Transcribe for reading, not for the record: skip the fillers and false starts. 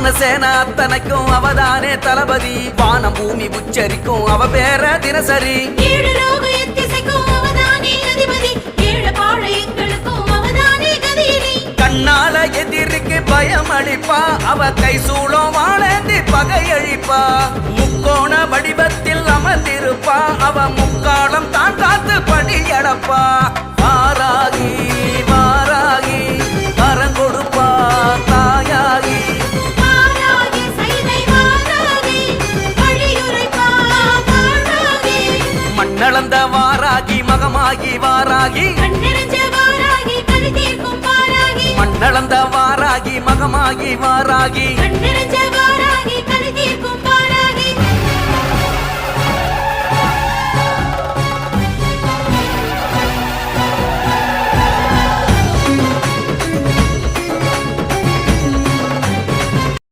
வானசேன அத்தனைக்கும் அவதானே தளபதி வானம் பூமி உச்சரிக்கும் அவ பேர தினசரி கண்ணால எதிரிக்கு பயம் அளிப்பா அவ கை சூளம் வாழேந்தி பகையழிப்பா முக்கோண வடிவத்தில் அமர்ந்திருப்பா அவ முக்காலம் தான் காத்து பணியடப்பா வாராகி வாராகி வரம் கொடுப்பா தாயாகி மண்ணளந்த வாராகி மகமாகி வாராகி மண்ணளந்த வாராகி மகமாகி வாராகி